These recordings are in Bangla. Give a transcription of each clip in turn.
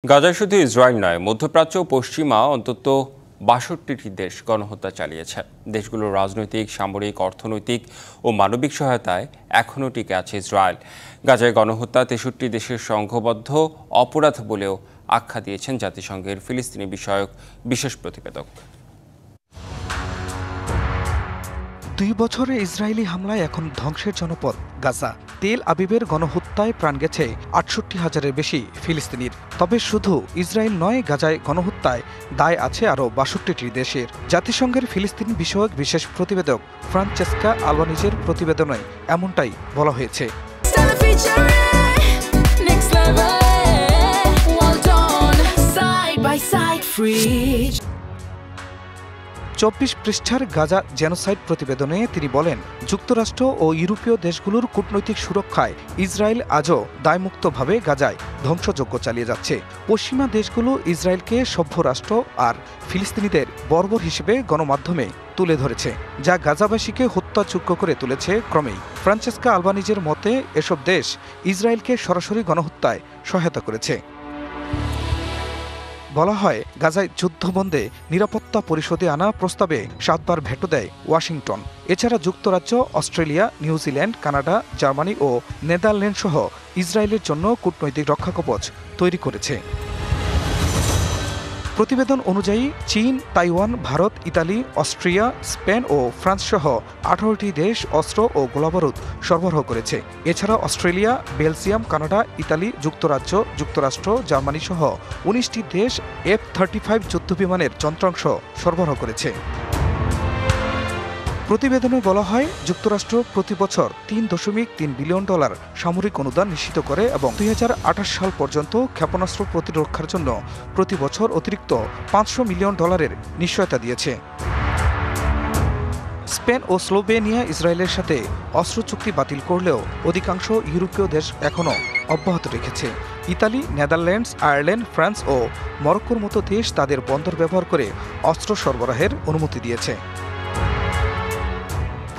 গাজায় শুধু ইসরায়েল নয়, মধ্যপ্রাচ্য ও পশ্চিমা অন্তত ৬২টি দেশ গণহত্যা চালিয়েছে। দেশগুলোর রাজনৈতিক, সামরিক, অর্থনৈতিক ও মানবিক সহায়তায় এখনও টিকে আছে ইসরায়েল। গাজায় গণহত্যা ৬৩ দেশের সংঘবদ্ধ অপরাধ বলেও আখ্যা দিয়েছেন জাতিসংঘের ফিলিস্তিনি বিষয়ক বিশেষ প্রতিবেদক। ২ বছরে ইসরায়েলি হামলায় এখন ধ্বংসের জনপদ গাজা। তেল আবিবের গণহত্যায় প্রাণ গেছে ৬৮,০০০-এর বেশি ফিলিস্তিনির। তবে শুধু ইসরায়েল নয়, গাজায় গণহত্যায় দায় আছে আরও ৬২টি দেশের। জাতিসংঘের ফিলিস্তিন বিষয়ক বিশেষ প্রতিবেদক ফ্রান্সেস্কা আলবানিজের প্রতিবেদনে এমনটাই বলা হয়েছে। ২৪ পৃষ্ঠার গাজা জেনোসাইড প্রতিবেদনে তিনি বলেন, যুক্তরাষ্ট্র ও ইউরোপীয় দেশগুলোর কূটনৈতিক সুরক্ষায় ইসরায়েল আজও দায়মুক্তভাবে গাজায় ধ্বংসযজ্ঞ চালিয়ে যাচ্ছে। পশ্চিমা দেশগুলো ইসরায়েলকে সভ্য রাষ্ট্র আর ফিলিস্তিনিদের বর্বর হিসেবে গণমাধ্যমে তুলে ধরেছে, যা গাজাবাসীকে হত্যাযোগ্য করে তুলেছে ক্রমেই। ফ্রান্সেস্কা আলবানিজের মতে এসব দেশ ইসরায়েলকে সরাসরি গণহত্যায় সহায়তা করেছে। বলা হয়, গাজায় যুদ্ধবন্ধে নিরাপত্তা পরিষদে আনা প্রস্তাবে ৭ বার ভেটো দেয় ওয়াশিংটন। এছাড়া যুক্তরাজ্য, অস্ট্রেলিয়া, নিউজিল্যান্ড, কানাডা, জার্মানি ও নেদারল্যান্ড সহ ইসরায়েলের জন্য কূটনৈতিক রক্ষাকবচ তৈরি করেছে। প্রতিবেদন অনুযায়ী চীন, Taiwan, Bharat, Italy, Austria, Spain ও ফ্রান্স সহ ১৮টি দেশ অস্ত্র ও গোলাবারুদ সরবরাহ করেছে। এছাড়া অস্ট্রেলিয়া, বেলজিয়াম, কানাডা, ইতালি, যুক্তরাজ্য, যুক্তরাষ্ট্র, জার্মানি সহ ১৯টি দেশ F-35 যুদ্ধবিমানের যন্ত্রাংশ সরবরাহ করেছে। প্রতিবেদনে বলা হয়, যুক্তরাষ্ট্র প্রতি বছর $৩.৩ বিলিয়ন সামরিক অনুদান নিশ্চিত করে এবং ২০২৮ সাল পর্যন্ত ক্ষেপণাস্ত্র প্রতিরক্ষার জন্য প্রতি বছর অতিরিক্ত $৫০০ মিলিয়ন নিশ্চয়তা দিয়েছে। স্পেন ও স্লোভেনিয়া ইসরায়েলের সাথে অস্ত্র চুক্তি বাতিল করলেও অধিকাংশ ইউরোপীয় দেশ এখনও অব্যাহত রেখেছে। ইতালি, নেদারল্যান্ডস, আয়ারল্যান্ড, ফ্রান্স ও মরক্কোর মতো দেশ তাদের বন্দর ব্যবহার করে অস্ত্র সরবরাহের অনুমতি দিয়েছে।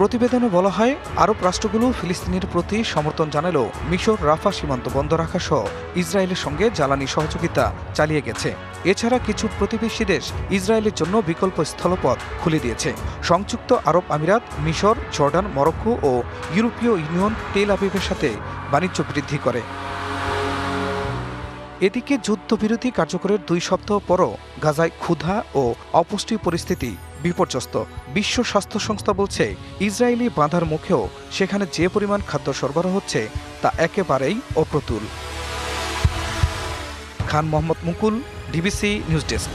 প্রতিবেদনে বলা হয়, আরব রাষ্ট্রগুলো ফিলিস্তিনের প্রতি সমর্থন জানালেও মিশর রাফা সীমান্ত বন্ধ রাখা সহ ইসরায়েলের সঙ্গে জ্বালানি সহযোগিতা চালিয়ে গেছে। এছাড়া কিছু প্রতিবেশী দেশ ইসরায়েলের জন্য বিকল্প স্থলপথ খুলে দিয়েছে। সংযুক্ত আরব আমিরাত, মিশর, জর্ডান, মরক্কো ও ইউরোপীয় ইউনিয়ন তেল আবিবের সাথে বাণিজ্য বৃদ্ধি করে। এদিকে যুদ্ধবিরতি কার্যকরের ২ সপ্তাহ পরও গাজায় ক্ষুধা ও অপুষ্টি পরিস্থিতি বিপর্যস্ত। বিশ্ব স্বাস্থ্য সংস্থা বলছে, ইসরায়েলি বাঁধার মুখেও সেখানে যে পরিমাণ খাদ্য সরবরাহ হচ্ছে তা একেবারেই অপ্রতুল। খান মোহাম্মদ মুকুল, ডিবিসি নিউজ ডেস্ক।